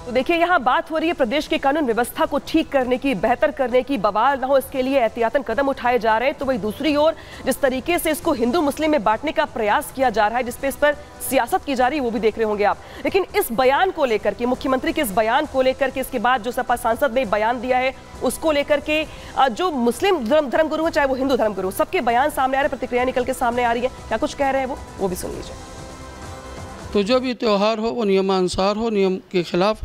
तो देखिए, यहाँ बात हो रही है प्रदेश के कानून व्यवस्था को ठीक करने की, बेहतर करने की, बवाल ना हो इसके लिए एहतियातन कदम उठाए जा रहे हैं। तो वही दूसरी ओर जिस तरीके से इसको हिंदू मुस्लिम में बांटने का प्रयास किया जा रहा है, जिसपे इस पर सियासत की जा रही है, वो भी देख रहे होंगे आप। लेकिन इस बयान को लेकर के, मुख्यमंत्री के इस बयान को लेकर के, इसके बाद जो सपा सांसद ने बयान दिया है उसको लेकर के, जो मुस्लिम धर्मगुरु है चाहे वो हिंदू धर्मगुरु, सबके बयान सामने आ रहे हैं, प्रतिक्रिया निकल के सामने आ रही है। क्या कुछ कह रहे हैं वो भी सुन लीजिए। तो जो भी त्यौहार हो वो नियमानुसार हो, नियम के खिलाफ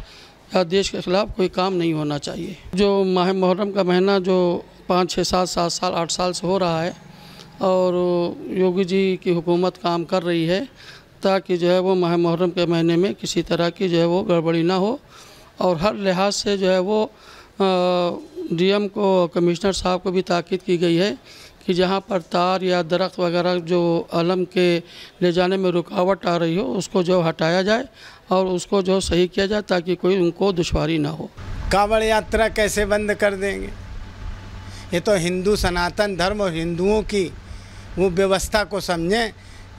या देश के खिलाफ कोई काम नहीं होना चाहिए। जो माह मुहर्रम का महीना जो 5, 6, 7 साल 8 साल से हो रहा है और योगी जी की हुकूमत काम कर रही है ताकि जो है वो माह मुहर्रम के महीने में किसी तरह की जो है वो गड़बड़ी ना हो, और हर लिहाज से जो है वो डीएम को, कमिश्नर साहब को भी ताकीद की गई है कि जहाँ पर तार या दरख्त वगैरह जो अलम के ले जाने में रुकावट आ रही हो उसको जो हटाया जाए और उसको जो सही किया जाए ताकि कोई उनको दुश्वारी ना हो। कांवड़ यात्रा कैसे बंद कर देंगे? ये तो हिंदू सनातन धर्म और हिंदुओं की वो व्यवस्था को समझें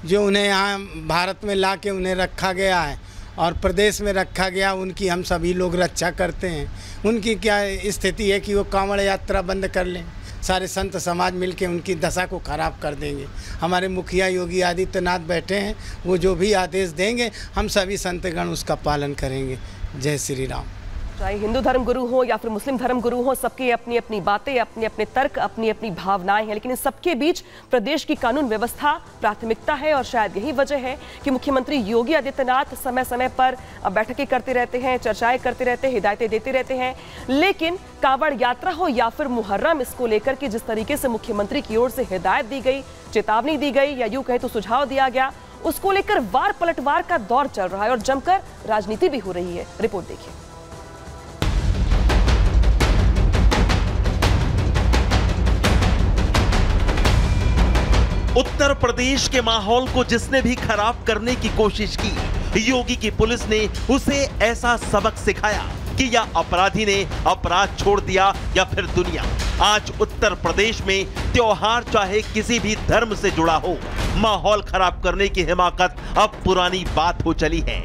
जो उन्हें यहाँ भारत में ला के उन्हें रखा गया है और प्रदेश में रखा गया, उनकी हम सभी लोग रक्षा करते हैं। उनकी क्या स्थिति है कि वो कांवड़ यात्रा बंद कर लें? सारे संत समाज मिलके उनकी दशा को खराब कर देंगे। हमारे मुखिया योगी आदित्यनाथ बैठे हैं, वो जो भी आदेश देंगे हम सभी संतगण उसका पालन करेंगे। जय श्री राम। चाहे हिंदू धर्म गुरु हो या फिर मुस्लिम धर्म गुरु हो, सबकी अपनी अपनी बातें, अपने अपने तर्क, अपनी अपनी भावनाएं हैं, लेकिन इन सबके बीच प्रदेश की कानून व्यवस्था प्राथमिकता है। और शायद यही वजह है कि मुख्यमंत्री योगी आदित्यनाथ समय समय पर बैठकें करते रहते हैं, चर्चाएं करते रहते हैं, हिदायतें देते रहते हैं। लेकिन कांवड़ यात्रा हो या फिर मुहर्रम, इसको लेकर के जिस तरीके से मुख्यमंत्री की ओर से हिदायत दी गई, चेतावनी दी गई या यूं कहें तो सुझाव दिया गया, उसको लेकर वार पलटवार का दौर चल रहा है और जमकर राजनीति भी हो रही है। रिपोर्ट देखिए। उत्तर प्रदेश के माहौल को जिसने भी खराब करने की कोशिश की, योगी की पुलिस ने उसे ऐसा सबक सिखाया कि या अपराधी ने अपराध छोड़ दिया या फिर दुनिया। आज उत्तर प्रदेश में त्योहार चाहे किसी भी धर्म से जुड़ा हो, माहौल खराब करने की हिमाकत अब पुरानी बात हो चली है।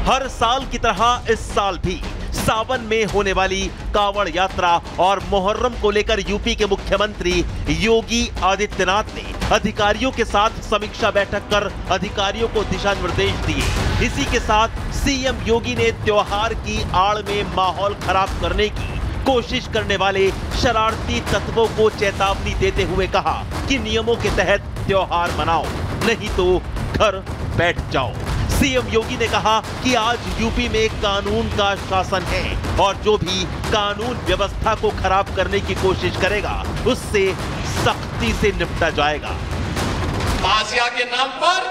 हर साल की तरह इस साल भी सावन में होने वाली कांवड़ यात्रा और मुहर्रम को लेकर यूपी के मुख्यमंत्री योगी आदित्यनाथ ने अधिकारियों के साथ समीक्षा बैठक कर अधिकारियों को दिशा निर्देश दिए। इसी के साथ सीएम योगी ने त्योहार की आड़ में माहौल खराब करने की कोशिश करने वाले शरारती तत्वों को चेतावनी देते हुए कहा कि नियमों के तहत त्योहार मनाओ, नहीं तो घर बैठ जाओ। सीएम योगी ने कहा कि आज यूपी में कानून का शासन है और जो भी कानून व्यवस्था को खराब करने की कोशिश करेगा उससे सख्ती से निपटा जाएगा। ताजिया के नाम पर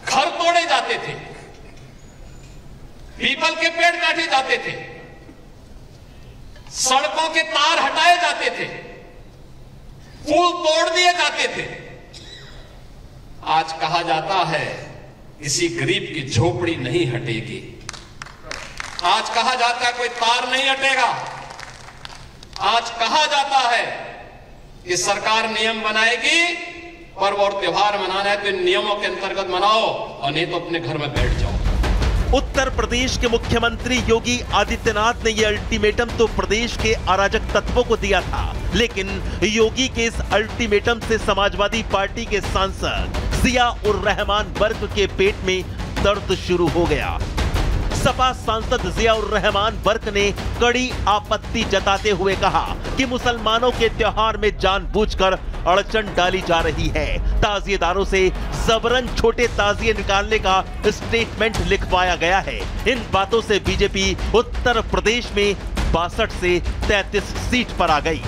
घर तोड़े जाते थे, पीपल के पेड़ काटे जाते थे, सड़कों के तार हटाए जाते थे, पुल तोड़ दिए जाते थे। आज कहा जाता है किसी गरीब की झोपड़ी नहीं हटेगी। आज कहा जाता है कोई तार नहीं हटेगा। आज कहा जाता है कि सरकार नियम बनाएगी, पर्व और त्योहार मनाना है तो इन नियमों के अंतर्गत मनाओ और नहीं तो अपने घर में बैठ जाओ। उत्तर प्रदेश के मुख्यमंत्री योगी आदित्यनाथ ने यह अल्टीमेटम तो प्रदेश के अराजक तत्वों को दिया था, लेकिन योगी के इस अल्टीमेटम से समाजवादी पार्टी के सांसद जिया उर रहमान वर्ग के पेट में दर्द शुरू हो गया। सपा सांसद जिया उर रहमान वर्ग ने कड़ी आपत्ति जताते हुए कहा कि मुसलमानों के त्योहार में जानबूझकर अड़चन डाली जा रही है। ताजिएदारों से जबरन छोटे ताजिए निकालने का स्टेटमेंट लिखवाया गया है। इन बातों से बीजेपी उत्तर प्रदेश में 62 से 33 सीट पर आ गई।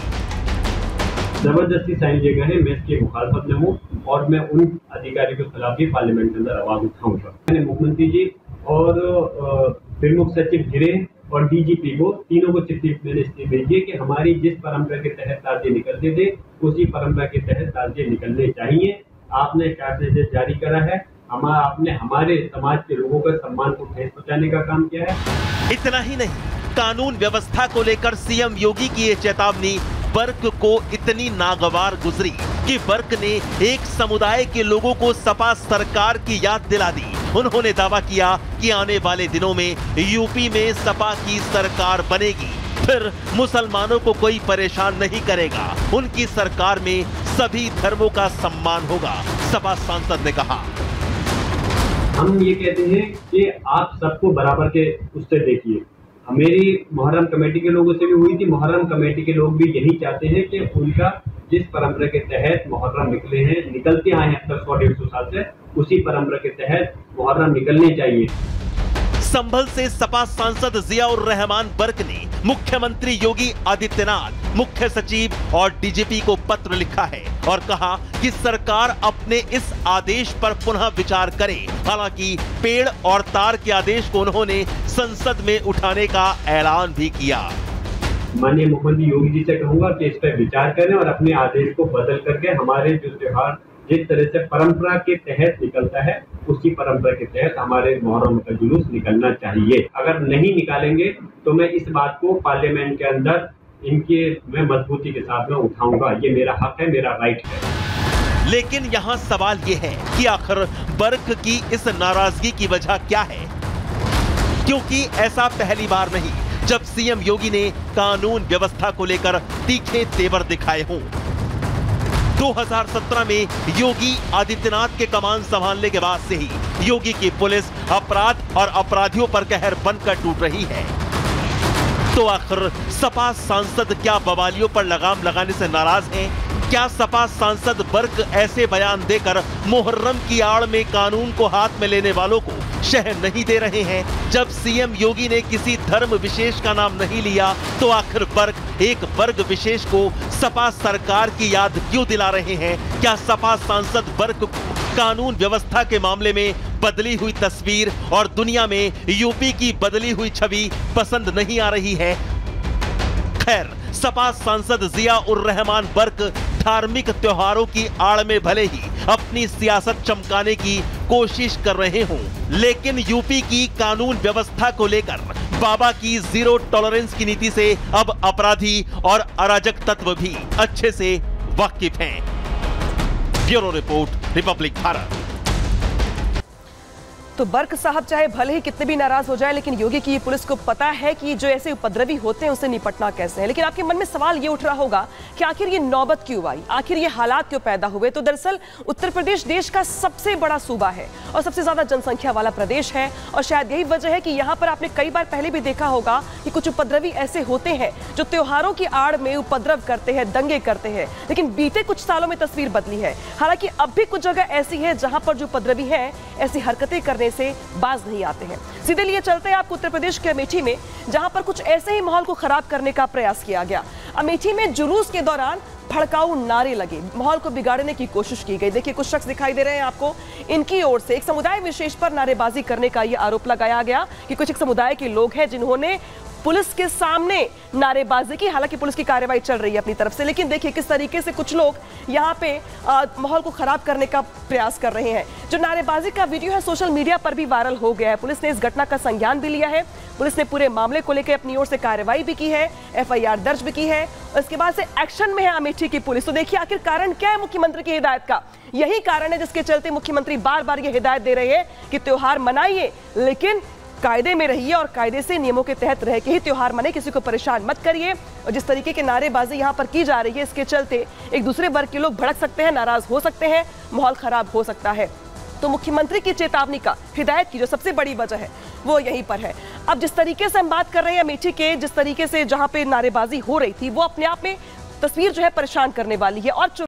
जबरदस्ती साइन किए गए हैं, मैं इसकी मुखालफत में हूँ और मैं उन अधिकारियों के खिलाफ भी पार्लियामेंट के अंदर आवाज उठाऊंगा। मैंने मुख्यमंत्री जी और प्रमुख सचिव गृह और डीजीपी को तीनों को चिट्ठी मैंने इसलिए भेजी है कि हमारी जिस परंपरा के तहत ताजिए निकलते थे उसी परंपरा के तहत ताजिए निकलने चाहिए। आपने मैसेज जारी करा है, आपने हमारे समाज के लोगों का सम्मान को ठेस पहुंचाने का काम किया है। इतना ही नहीं, कानून व्यवस्था को लेकर सीएम योगी की ये चेतावनी वर्क को इतनी नागवार गुजरी कि वर्क ने एक समुदाय के लोगों को सपा सरकार की याद दिला दी उन्होंने दावा किया कि आने वाले दिनों में यूपी में सपा की सरकार बनेगी, फिर मुसलमानों को कोई परेशान नहीं करेगा, उनकी सरकार में सभी धर्मों का सम्मान होगा, सपा सांसद ने कहा। हम ये कहते हैं कि आप सबको बराबर के उससे देखिए। मेरी मुहर्रम कमेटी के लोगों से भी हुई थी, मुहर्रम कमेटी के लोग भी यही चाहते हैं कि उनका जिस परंपरा के तहत मुहर्रम निकलते आए हैं अब तक 100-150 साल से, उसी परंपरा के तहत मुहर्रम निकलने चाहिए। संभल से सपा सांसद जियाउर रहमान बर्क ने मुख्यमंत्री योगी आदित्यनाथ, मुख्य सचिव और डीजीपी को पत्र लिखा है और कहा कि सरकार अपने इस आदेश पर पुनः विचार करे। हालांकि पेड़ और तार के आदेश को उन्होंने संसद में उठाने का ऐलान भी किया। माननीय मुख्यमंत्री योगी जी से कहूंगा कि इस पर विचार करें और अपने आदेश को बदल करके हमारे जो त्योहार जिस तरह से परंपरा के तहत निकलता है, उसी परंपरा के तहत हमारे मुहर्रम का जुलूस निकलना चाहिए। अगर नहीं निकालेंगे तो मैं इस बात को पार्लियामेंट के अंदर मैं मजबूती के साथ में उठाऊंगा। ये मेरा हक है, मेरा राइट है। लेकिन यहाँ सवाल ये है कि आखिर बर्क की इस नाराजगी की वजह क्या है, क्योंकि ऐसा पहली बार नहीं जब सीएम योगी ने कानून व्यवस्था को लेकर तीखे तेवर दिखाए हों। 2017 में योगी आदित्यनाथ के कमान संभालने के बाद से ही योगी की पुलिस अपराध और अपराधियों पर कहर बनकर टूट रही है। तो आखिर सपा सांसद क्या बवालियों पर लगाम लगाने से नाराज हैं? क्या सपा सांसद बर्क ऐसे बयान देकर मुहर्रम की आड़ में कानून को हाथ में लेने वालों को शह नहीं दे रहे हैं? जब सीएम योगी ने किसी धर्म विशेष का नाम नहीं लिया तो आखिर बर्क एक वर्ग विशेष को सपा सरकार की याद क्यों दिला रहे हैं? क्या सपा सांसद बर्क को कानून व्यवस्था के मामले में बदली हुई तस्वीर और दुनिया में यूपी की बदली हुई छवि पसंद नहीं आ रही है? खैर, सपा सांसद जियाउर रहमान बर्क धार्मिक त्योहारों की आड़ में भले ही अपनी सियासत चमकाने की कोशिश कर रहे हों, लेकिन यूपी की कानून व्यवस्था को लेकर बाबा की जीरो टॉलरेंस की नीति से अब अपराधी और अराजक तत्व भी अच्छे से वाकिफ हैं। Bureau report, Republic Bharat. तो बर्क साहब चाहे भले ही कितने भी नाराज हो जाए, लेकिन योगी की पुलिस को पता है कि जो ऐसे उपद्रवी होते हैं उससे निपटना कैसे है। लेकिन आपके मन में सवाल ये उठ रहा होगा कि आखिर ये नौबत क्यों आई, आखिर ये हालात क्यों पैदा हुए। तो दरअसल उत्तर प्रदेश देश का सबसे बड़ा सूबा है और सबसे ज्यादा जनसंख्या वाला प्रदेश है, और शायद यही वजह है कि यहाँ पर आपने कई बार पहले भी देखा होगा कि कुछ उपद्रवी ऐसे होते हैं जो त्योहारों की आड़ में उपद्रव करते हैं, दंगे करते हैं। लेकिन बीते कुछ सालों में तस्वीर बदली है। हालांकि अब भी कुछ जगह ऐसी है जहां पर जो उपद्रवी हैं ऐसी हरकतें करने से बाज नहीं आते हैं। सीधे लिए चलते हैं आपको उत्तर प्रदेश के अमेठी में, जहां पर कुछ ऐसे ही माहौल को खराब करने का प्रयास किया गया। अमेठी में जुलूस के दौरान भड़काऊ नारे लगे, माहौल को बिगाड़ने की कोशिश की गई। देखिए, कुछ शख्स दिखाई दे रहे हैं आपको, इनकी ओर से एक समुदाय विशेष पर नारेबाजी करने का यह आरोप लगाया गया कि कुछ एक समुदाय के लोग हैं जिन्होंने पुलिस के सामने नारेबाजी की। हालांकि पुलिस की कार्रवाई चल रही है अपनी तरफ से, लेकिन देखिए किस तरीके से कुछ लोग यहाँ पे माहौल को खराब करने का प्रयास कर रहे हैं। जो नारेबाजी का वीडियो है सोशल मीडिया पर भी वायरल हो गया है। पुलिस ने इस घटना का संज्ञान भी लिया है। पुलिस ने पूरे मामले को लेकर अपनी ओर से कार्रवाई भी की है, FIR दर्ज भी की है। उसके बाद से एक्शन में है अमेठी की पुलिस। तो देखिए आखिर कारण क्या है मुख्यमंत्री की हिदायत का। यही कारण है जिसके चलते मुख्यमंत्री बार बार ये हिदायत दे रहे हैं कि त्योहार मनाइए, लेकिन कायदे में रहिए और कायदे से नियमों के तहत रह के ही त्योहार मनाइए, किसी को परेशान मत करिए। और जिस तरीके के नारेबाजी यहाँ पर की जा रही है, इसके चलते एक दूसरे वर्ग के लोग भड़क सकते हैं, नाराज हो सकते हैं, माहौल खराब हो सकता है। तो मुख्यमंत्री की चेतावनी का, हिदायत की जो सबसे बड़ी वजह है वो यहीं पर है। अब जिस तरीके से हम बात कर रहे हैं अमेठी के, जिस तरीके से जहां पे नारेबाजी हो रही थी, वो अपने आप में तस्वीर जो है परेशान करने वाली है। और